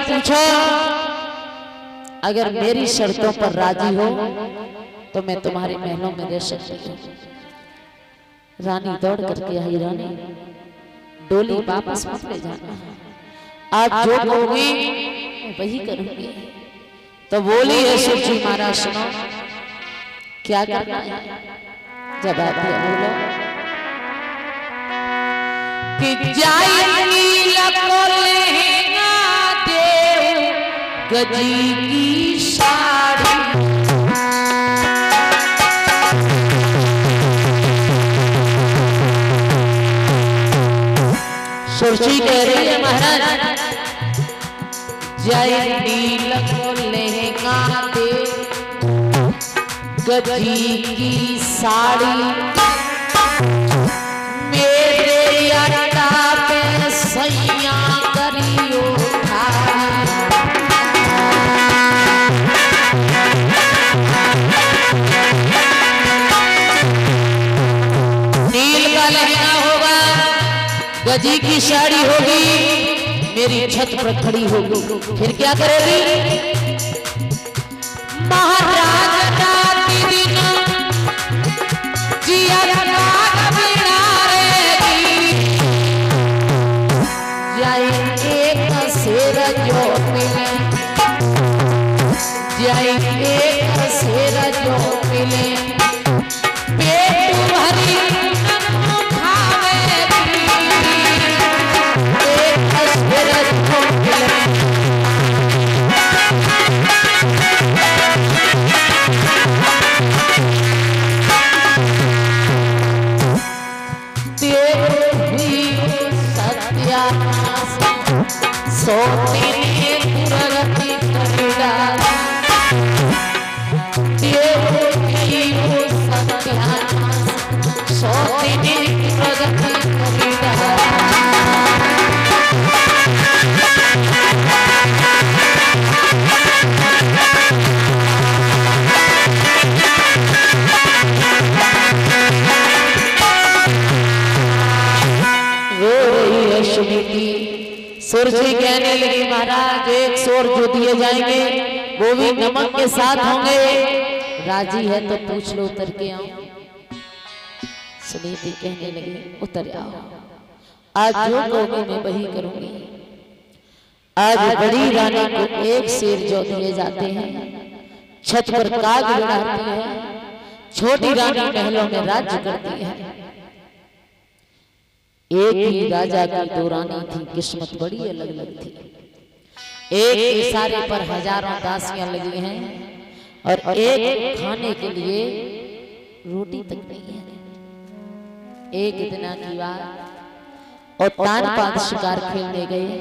पूछा, अगर मेरी शर्तों पर राजी हो तो मैं तुम्हारे महलों में रह सकती हूँ। रानी दौड़ करके आई, रानी डोली वापस मत ले जाना, आज जो कहोगी मैं वही करूंगी। तो बोली है सुरजी महाराज, सुनो क्या करना है। जवाब दिया, बोलो कि जाएगी लकोलेगा देव गजी की साड़ी। सुरजी कह रही है महाराज, जाएगी लकोलेगा देव गजी की साड़ी, मेरे अड्डा पे सैया करियो नील का लहंगा होगा, गजी की साड़ी होगी, मेरी छत पर खड़ी होगी। फिर क्या करेगी? महाराज जो मिले पेट भरी खावे, एक सेर जो मिले सत्यानाश सोती दुर्गति करेगा, सुरजी कहने लगी, महाराज एक सोर जो दिए जाएंगे वो भी नमक के साथ होंगे, राजी है तो पूछ लो, उतर के आओ। सुनीति कहने लगी, उतर आओ, आज जो कहोगे मैं वही करूंगी। आज बड़ी रानी को एक शेर जो दिए जाते हैं, छत पर काग बिड़ाती है, छोटी रानी महलों में राज्य करती है। एक ही राजा की दो रानी थी, किस्मत बड़ी अलग अलग थी। एक इशारे पर हजारों दासियां लगी हैं और एक खाने के लिए रोटी तक नहीं है। एक इतना की बात, और तान पात शिकार खेलने गए,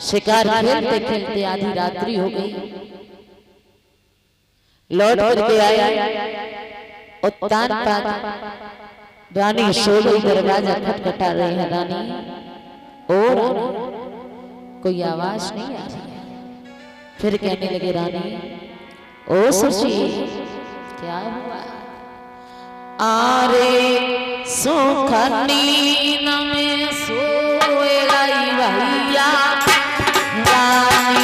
शिकार खेलते खेलते आधी रात्रि हो गई, लौट करके आया और तान पात रानी सो गई, दरवाजा खटखटा रहे हैं रानी, और कोई आवाज नहीं आ रही। फिर कहने लगे रानी, ओ सुरजी क्या हुआ? आरे सुखनी में सोए लाई भैया रानी,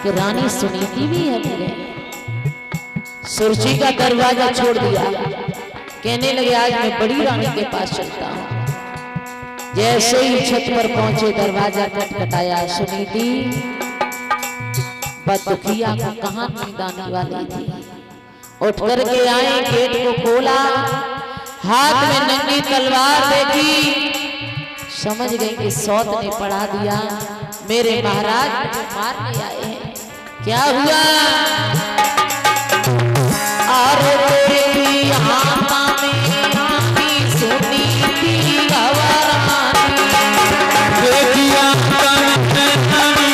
कि रानी सुनीति भी है मेरे। सुरजी का दरवाजा छोड़ दिया, कहने लगे आज मैं बड़ी रानी के पास चलता हूं। जैसे ही छत पर पहुंचे दरवाजा खटखटाया, सुनीति बदुखिया को कहां नींद आने वाली थी, उठ करके आए, गेट को खोला, हाथ में नंगी तलवार देखी, समझ गई कि सौत ने पढ़ा दिया, मेरे महाराज मुझे मारने आए हैं। क्या हुआ? अरे तेरी आत्मा में आती सुनी थी गवारानी, तेरी आत्मा में आती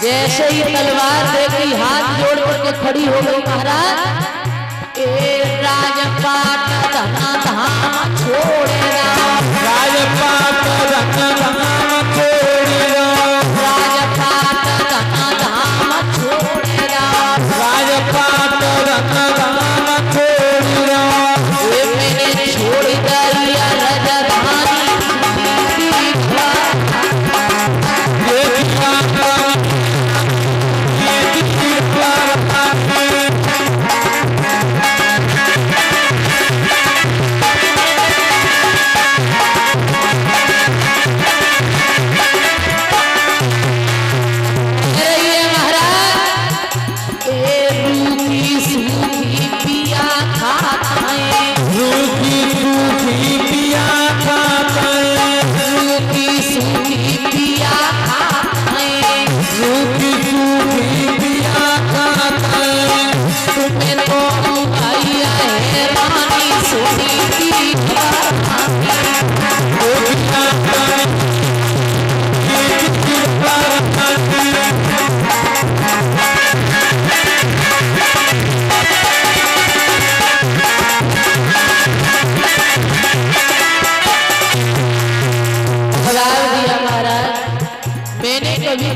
जैसे ही तलवार देखी हाथ जोड़ करके खड़ी हो गई। महाराज ए राजपाट धना धाम छोड़ेगा, राजपाट धना धाम छोड़ेगा, राजपाट धना धाम छोड़ेगा, राजपाट धना धाम छोड़ेगा। ये मैंने छोड़ दिया राजधानी,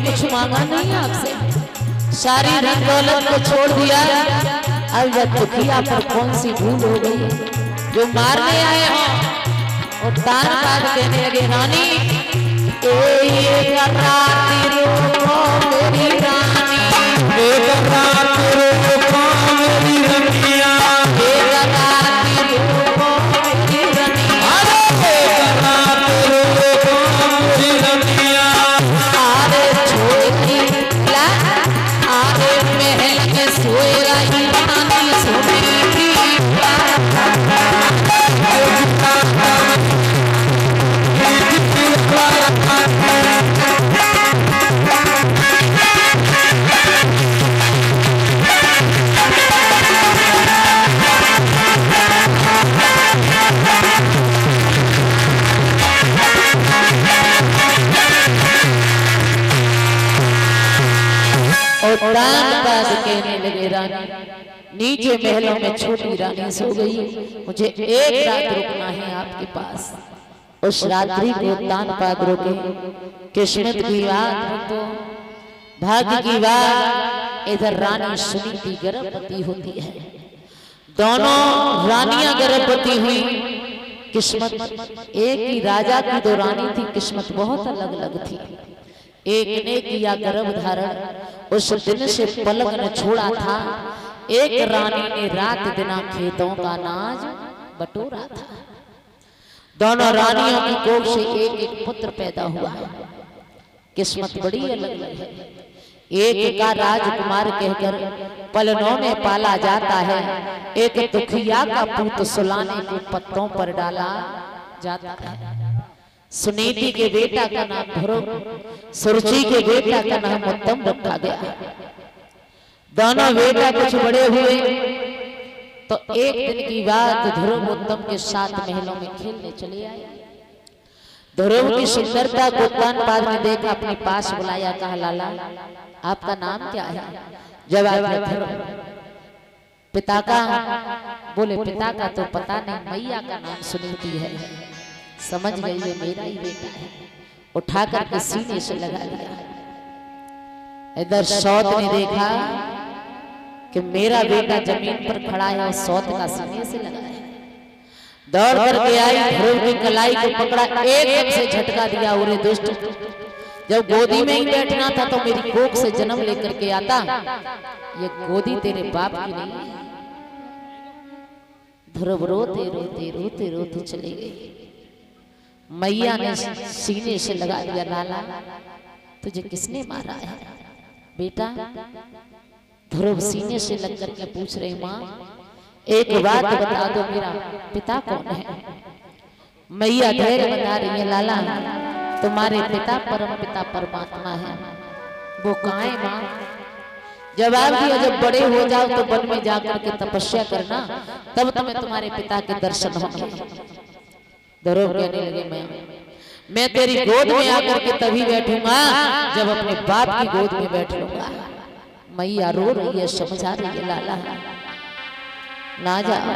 कुछ मांगा नहीं आपसे, सारी धन दौलत को छोड़ दिया। अब जब दुखिया पर कौन सी भूल हो गई जो मारने आए हो। और दान बाद कहने लगे रानी एक रात रोको मेरी रानी, एक रात रोको मेरी रनिया, एक रात रोको मेरी रनिया, एक रात रोको मेरी रनिया। आरे महल में सोएगा रानी सोनी और दान बाद कहने लगे रानी नीचे महलों में छोटी रानी सो गई, मुझे एक रात रुकना है आपके पास। उस रात्रि को दान बाद रोके। किस्मत की बात तो भाग्य की बात, इधर रानी सुनीति गर्भवती होती है। दोनों रानियां गर्भवती हुई। किस्मत एक ही राजा की दो रानी थी, किस्मत बहुत अलग अलग थी। एक ने किया गर्भ धारण, उस दिन से पलक न छोड़ा था। एक रानी ने रात दिन खेतों का अनाज बटोरा था। दोनों रानियों की कोख से एक एक पुत्र पैदा हुआ। किस्मत बड़ी अलग अलग है। एक का राजकुमार कहकर पलनों में पाला जाता है, एक दुखिया का पुत्र सुलाने के पत्तों पर डाला जाता है। सुनीति के बेटा का नाम ध्रुव, सुरुचि के बेटा का नाम उत्तम रखा गया। दोनों बेटा कुछ बड़े हुए तो एक दिन की बात ध्रुव उत्तम के साथ महलों में खेलने चले आए। ध्रुव की सुंदरता को तानपाद ने देखा, अपने पास बुलाया, कहा लाला आपका नाम क्या है? जवाब ध्रुव। पिता का? बोले पिता का तो पता नहीं, मैया का नाम सुनीति है। समझ गई ये मेरा ही बेटा है। उठाकर के सीने से लगा दिया। इधर सौत ने देखा कि मेरा बेटा जमीन पर खड़ा है और सौत का सीने से लगा है। दौड़ करके आई, ध्रुव की कलाई को पकड़ा, एकदम से झटका दिया। उरे दुष्ट, जब गोदी में ही बैठना था तो मेरी कोख से जन्म लेकर के आता, ये गोदी तेरे बाप की नहीं है। ध्रुव रोते रोते रोते रोते चले गए। मैया ने सीने से लगा दिया, लाला तुझे किसने मारा है? बेटा ध्रुव सीने से लग करके पूछ रहे, माँ एक बात बता दो, मेरा पिता कौन है? मैया धैर्य बता रही है, लाला तुम्हारे पिता परम पिता परमात्मा है। वो कहाँ है माँ? जवाब दिया, जब बड़े हो जाओ तो वन में जाकर के तपस्या करना, तब तुम्हें तुम्हारे पिता के दर्शन होंगे। ध्रुव कहने लगे, मैं तेरी गोद में आकर के तभी बैठूंगा जब अपने बाप की गोद में बैठ लूंगा। मैया रो रही है, समझा रही है, लाला ना जाओ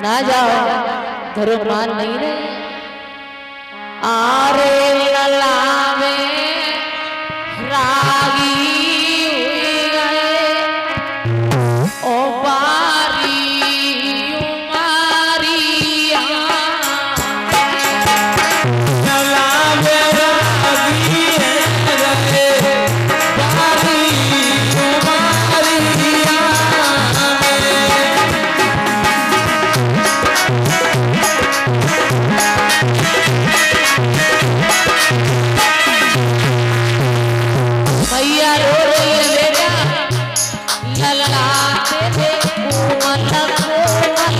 ना जाओ। ध्रुव मान नहीं रहे। आरे ललावे रागी हुई गए, ओ बारी उमारिया। ललावे रागी गए, बारी उमारिया। मैया रो रही है, बेटा ललाटे थे कोमल कोमल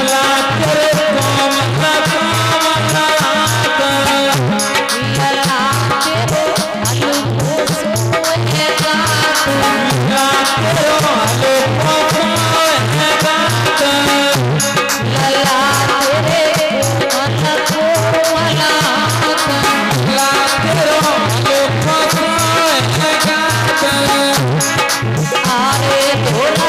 ललाटे कोमल कोमल ललाटे हलको सोहेगा ललाटे हलको सोहेगा ललाटे कोमल कोमल ललाटे आरे धोला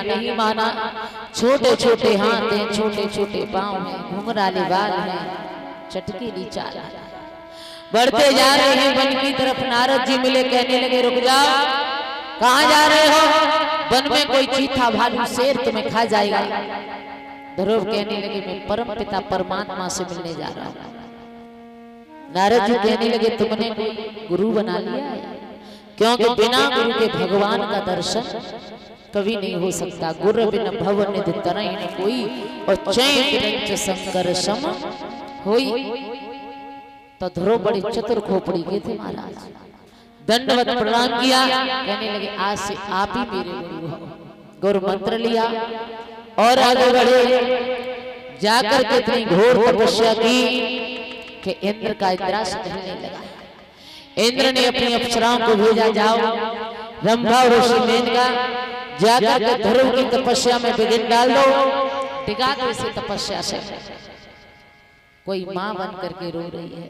नहीं माना। छोटे छोटे हाथ हैं, छोटे छोटे पांव हैं, घुंघराले बाल हैं, चटकीली चाल है। बढ़ते जा रहे हैं वन की तरफ। नारद जी मिले, कहने लगे रुक जाओ, कहाँ जा रहे हो? वन में कोई चीता भालू शेर तुम्हें खा जाएगा। ध्रुव कहने लगे मैं परम पिता परमात्मा से मिलने जा रहा हूँ। नारद जी कहने लगे तुमने कोई गुरु बना लिया है, क्योंकि बिना गुरु के भगवान का दर्शन कभी नहीं हो सकता। गुरु बिन भव निधि तरैन कोई, और चैन शंकर सम होई। तो ध्रुव बड़ी चतुर खोपड़ी के थे महाराज। दंडवत प्रणाम किया, कहने लगे आज से आप ही मेरे गुरु हो। गुरु मंत्र लिया और आगे बढ़े। जाकर के इतनी घोर तपस्या की कि इंद्र का इंद्रासन ढलने लगा। इंद्र ने अपनी अप्सराओं को भेजा, जाओ रंभा और ऋषि मेनका जाकर के ध्रुव की तपस्या में विघ्न डाल दो, टिका दो इसे तपस्या से। कोई माँ बन करके रो रही है,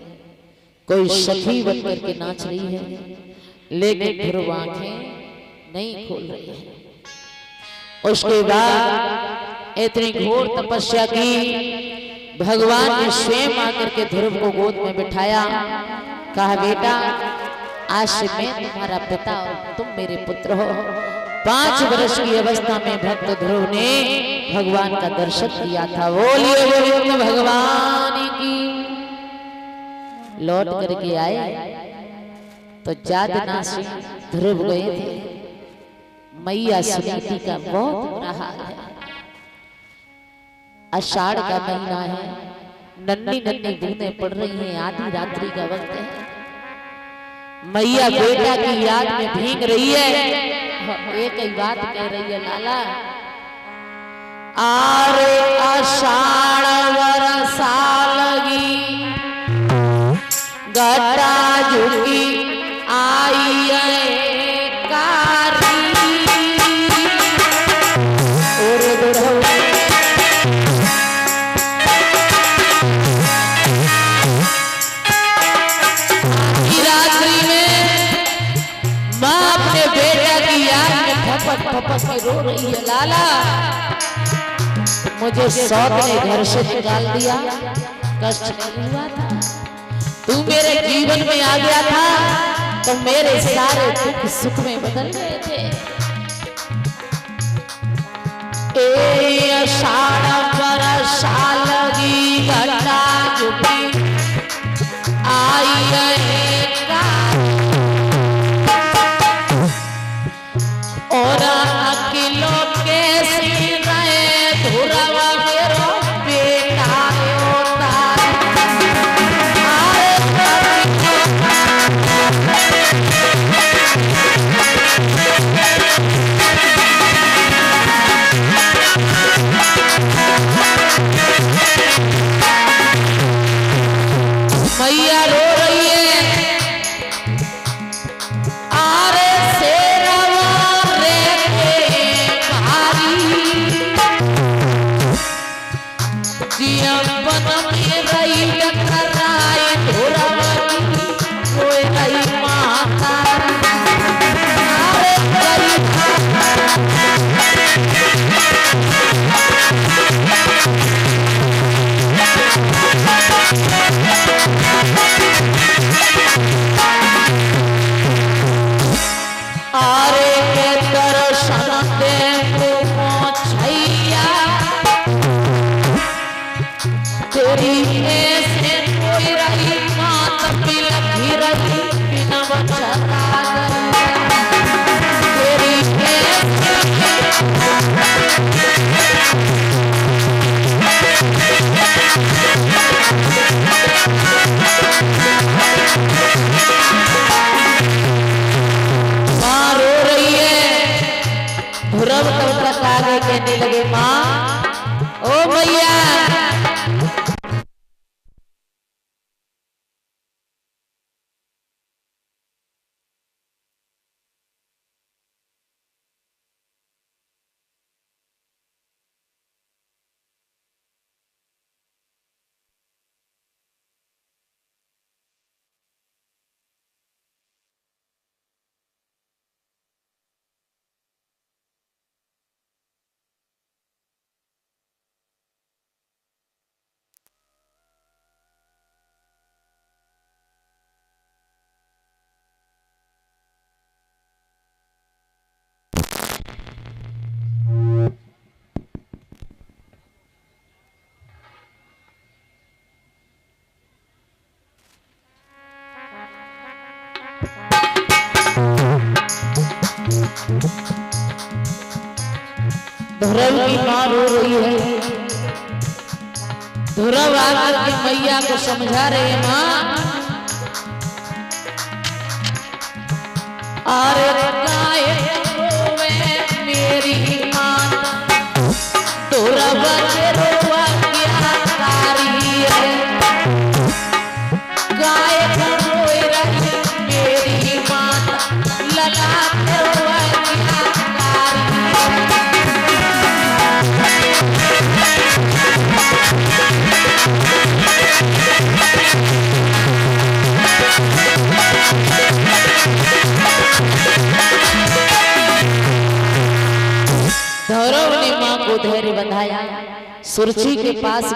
कोई सखी बन करके नाच रही है, लेकिन ध्रुव आंखें नहीं खोल रही है। उसके बाद इतनी घोर तपस्या की, भगवान ने स्वयं आकर के ध्रुव को गोद में बिठाया। कहा बेटा आज से मैं तुम्हारा पिता और तुम मेरे पुत्र हो। 5 वर्ष की अवस्था में भक्त ध्रुव ने भगवान का दर्शन किया था। बोलिए गोविंद भगवान की। लौट करके आए तो जादना से ध्रुव गए थे। मैया सुनीति का बहुत बुरा हाल है। आषाढ़ का महीना है, नन्ही नन्ही बूंदें पड़ रही हैं, आधी रात्रि का वक्त है। मैया बेटा की याद में भीग रही है। एक ही बात कह रही है, लाला आरे आषाढ़ वर्षा लगी, गटा झुकी आई कारी और रात्रि में माँ अपने बेटा की याद में फपक फपक के रो रही है। लाला मुझे सौत ने घर से निकाल दिया, कष्ट नहीं हुआ था। तू मेरे जीवन में आ गया था तो मेरे सारे दुख सुख में बदल गए थे। ए आषाढ़ वर्षा लगी, घटा झुकी आई और अकेलो कैसी रहे धुरवा मेरो बेटा होता। मैया रो रही है। आरे शेरवा रे भारी जीवन में रही टकराए धुरवा कोई नहीं माता। आरे के दर्शन देखो छैया, तेरी ऐसे कोई रही मात बिलखी रही बिना बचता तेरी ध्रुव तब तक आगे कहने लगे, माँ ओ मैया ध्रुव की माँ रो रही है। ध्रुव आकर के मैया को समझा रहे हैं, माँ अरे गाय रोवे मेरी माँ, ध्रुव रोवा क्या कारी है। गाय रोए रही मेरी माँ, लला रोवा क्या कारी है। ध्रुव ने मां को धैर्य बंधाया, सुरची के पास